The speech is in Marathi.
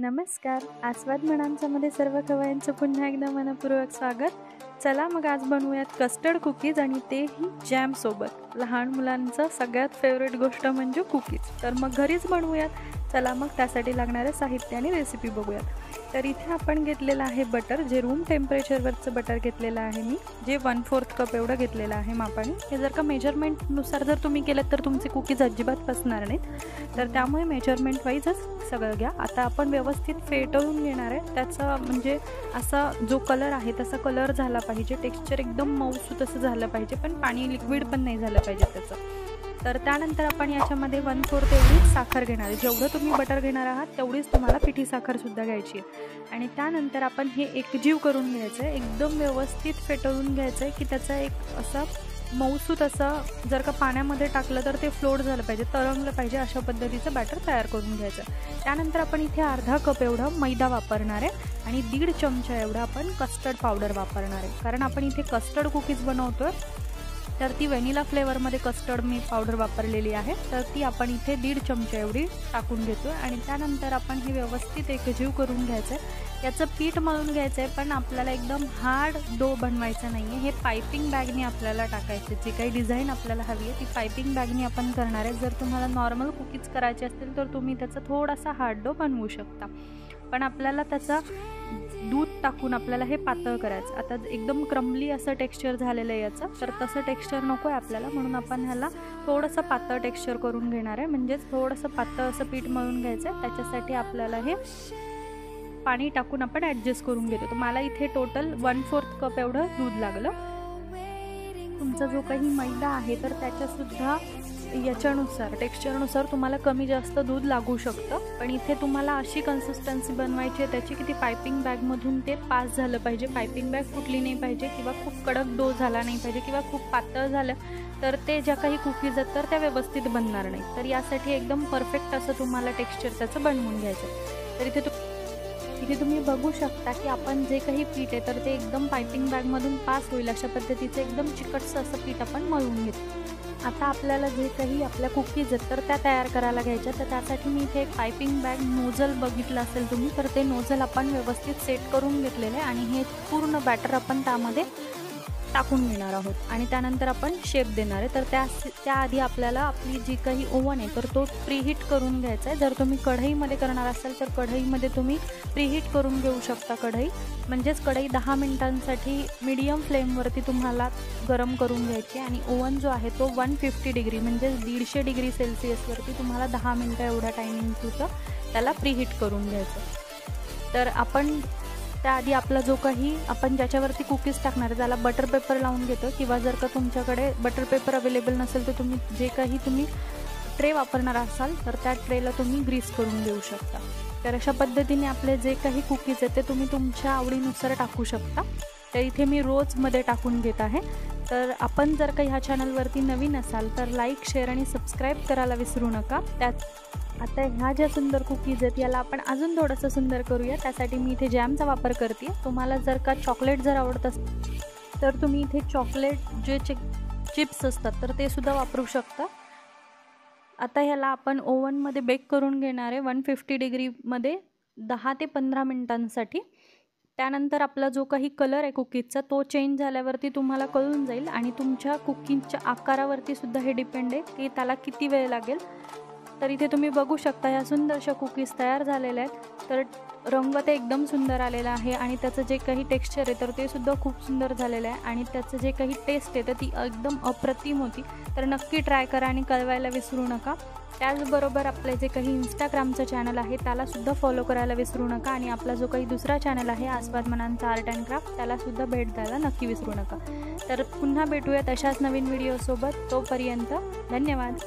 नमस्कार. आस्वाद म्हणांच्यामध्ये सर्व खवय्यांचं पुन्हा एकदा मनपूर्वक स्वागत. चला मग आज बनवूयात कस्टर्ड कुकीज आणि तेही जॅम सोबत. लहान मुलांचं सगळ्यात फेवरेट गोष्ट म्हणजे कुकीज. तर मग घरीच बनवूयात. चला मग त्यासाठी लागणारे साहित्य आणि रेसिपी बघूयात. तर इथे आपण घेतलेलं आहे बटर, जे रूम टेम्परेचरवरचं बटर घेतलेलं आहे मी, जे 1/4 कप एवढं घेतलेलं आहे मापाने. हे जर का मेजरमेंटनुसार जर तुम्ही केलं तर तुमचे कुकीज अजिबात फसणार नाहीत, तर त्यामुळे मेजरमेंट वाईजच सगळं घ्या. आता आपण व्यवस्थित फेटवून घेणार आहे. त्याचा म्हणजे असा जो कलर आहे तसा कलर झाला पाहिजे, टेक्स्चर एकदम मऊसूत असं झालं पाहिजे, पण पाणी लिक्विड पण नाही झालं पाहिजे त्याचं. तर त्यानंतर आपण याच्यामध्ये 1/4 एवढी साखर घेणार आहे. जेवढं तुम्ही बटर घेणार आहात तेवढीच तुम्हाला पिठी साखरसुद्धा घ्यायची आहे. आणि त्यानंतर आपण हे एकजीव करून घ्यायचं आहे, एकदम व्यवस्थित फेटवून घ्यायचं आहे की त्याचा एक असा मऊसूत असं जर का पाण्यामध्ये टाकलं तर ते फ्लोट झालं पाहिजे, तरंगलं पाहिजे, अशा पद्धतीचं बॅटर तयार करून घ्यायचं. त्यानंतर आपण इथे अर्धा कप एवढं मैदा वापरणार आहे आणि 1.5 चमचा एवढा आपण कस्टर्ड पावडर वापरणार आहे. कारण आपण इथे कस्टर्ड कुकीज बनवतोय, तर ती व्हॅनिला फ्लेवरमध्ये कस्टर्ड मी पावडर वापरलेली आहे, तर ती आपण इथे 1.5 चमचा एवढी टाकून घेतो. आणि त्यानंतर आपण हे व्यवस्थित एकजीव करून घ्यायचं आहे. याचं पीठ मळून घ्यायचं आहे, पण आपल्याला एकदम हार्ड डो बनवायचा नाही आहे. हे पायपिंग बॅगनी आपल्याला टाकायचे. जी काही डिझाईन आपल्याला हवी आहे ती पायपिंग बॅगनी आपण करणार आहे. जर तुम्हाला नॉर्मल कुकीज करायचे असतील तर तुम्ही त्याचा थोडासा हार्ड डो बनवू शकता, पण आपल्याला त्याचा दूध टाकून आपल्याला हे पातळ करायचं. आता एकदम क्रम्बली असं टेक्स्चर झालेलं आहे याचं, तर तसं टेक्स्चर नको आहे आपल्याला, म्हणून आपण ह्याला थोडंसं पातळ टेक्स्चर करून घेणार आहे. म्हणजेच थोडंसं पातळ असं पीठ मळून घ्यायचं आहे. त्याच्यासाठी आपल्याला हे पाणी टाकून आपण ॲडजस्ट करून घेतो. तर मला इथे टोटल 1/4 कप एवढं दूध लागलं. तुमचा जो काही मैदा आहे तर त्याच्यासुद्धा याच्यानुसार टेक्स्चरनुसार तुम्हाला कमी जास्त दूध लागू शकतं, पण इथे तुम्हाला अशी कन्सिस्टन्सी बनवायची आहे त्याची की ती पायपिंग बॅगमधून ते पास झालं पाहिजे. पायपिंग बॅग फुटली नाही पाहिजे किंवा खूप कडक डो झाला नाही पाहिजे किंवा खूप पातळ झालं तर ते ज्या काही कुकीज आहेत तर त्या व्यवस्थित बनणार नाही. तर यासाठी एकदम परफेक्ट असं तुम्हाला टेक्स्चर त्याचं बनवून घ्यायचं. तर इथे तुम्ही बघू शकता की आपण जे काही पीठ आहे तर ते एकदम पायपिंग बॅगमधून पास होईल अशा पद्धतीचं एकदम चिकटसं असं पीठ आपण मळून घेतो. आता आपल्याला जे काही आपल्या कुकीज आहेत तर त्या तयार करायला घ्यायच्या. तर त्यासाठी मी इथे एक पायपिंग बॅग नोझल बघितलं असेल तुम्ही, तर ते नोझल आपण व्यवस्थित सेट करून घेतलेलं आहे आणि हे पूर्ण बॅटर आपण त्यामध्ये टाकून घेणार आहोत आणि त्यानंतर आपण शेप देणार आहे. तर त्याआधी आपल्याला आपली जी काही ओव्हन आहे तर तो प्रीहीट करून घ्यायचा आहे. जर तुम्ही कढईमध्ये करणार असाल तर कढईमध्ये तुम्ही प्रीहीट करून घेऊ शकता कढई, म्हणजेच कढई 10 मिनिटांसाठी मीडियम फ्लेमवरती तुम्हाला गरम करून घ्यायची. आणि ओव्हन जो आहे तो 150 डिग्री म्हणजे 150 डिग्री सेल्सिअसवरती तुम्हाला 10 मिनटं एवढा टायमिंगपुरतं त्याला प्रीहीट करून घ्यायचं. तर आपण त्याआधी आपला जो काही आपण ज्याच्यावरती कुकीज टाकणार आहे त्याला बटर पेपर लावून घेतो, किंवा जर का तुमच्याकडे बटर पेपर अवेलेबल नसेल तर तुम्ही जे काही तुम्ही ट्रे वापरणार असाल तर त्या ट्रेला तुम्ही ग्रीस करून घेऊ शकता. तर अशा पद्धतीने आपले जे काही कुकीज आहेत ते तुम्ही तुमच्या आवडीनुसार टाकू शकता. तर इथे मी रोजमध्ये टाकून घेत आहे. तर आपण जर का ह्या चॅनलवरती नवीन असाल तर लाईक, शेअर आणि सबस्क्राईब करायला विसरू नका. आता ह्या ज्या सुंदर कुकीज आहेत याला आपण अजून थोडंसं सुंदर करूया. त्यासाठी मी इथे जॅमचा वापर करते. तुम्हाला जर का चॉकलेट जर आवडत असेल तर तुम्ही इथे चॉकलेट जे चिप्स असतात तर ते सुद्धा वापरू शकता. आता ह्याला आपण ओव्हनमध्ये बेक करून घेणार आहे 150 डिग्रीमध्ये 10 ते 15 मिनिटांसाठी. त्यानंतर आपला जो काही कलर आहे कुकीजचा तो चेंज झाल्यावरती तुम्हाला कळून जाईल आणि तुमच्या कुकीजच्या आकारावरती सुद्धा हे डिपेंड आहे की त्याला किती वेळ लागेल. तर इथे तुम्ही बघू शकता ह्या सुंदरशा कुकीज तयार झालेल्या आहेत. तर रंग ते एकदम सुंदर आलेला आहे आणि त्याचं जे काही टेक्स्चर आहे तर ते सुद्धा खूप सुंदर झालेलं आहे आणि त्याचं जे काही टेस्ट आहे तर ती एकदम अप्रतिम होती. तर नक्की ट्राय करा आणि कळवायला विसरू नका. त्याचबरोबर आपले जे काही इंस्टाग्रामचं चॅनल आहे त्यालासुद्धा फॉलो करायला विसरू नका आणि आपला जो काही दुसरा चॅनल आहे आस्वाद म्हणांचा आर्ट अँड क्राफ्ट त्यालासुद्धा भेट द्यायला नक्की विसरू नका. तर पुन्हा भेटूयात अशाच नवीन व्हिडिओसोबत. तोपर्यंत धन्यवाद.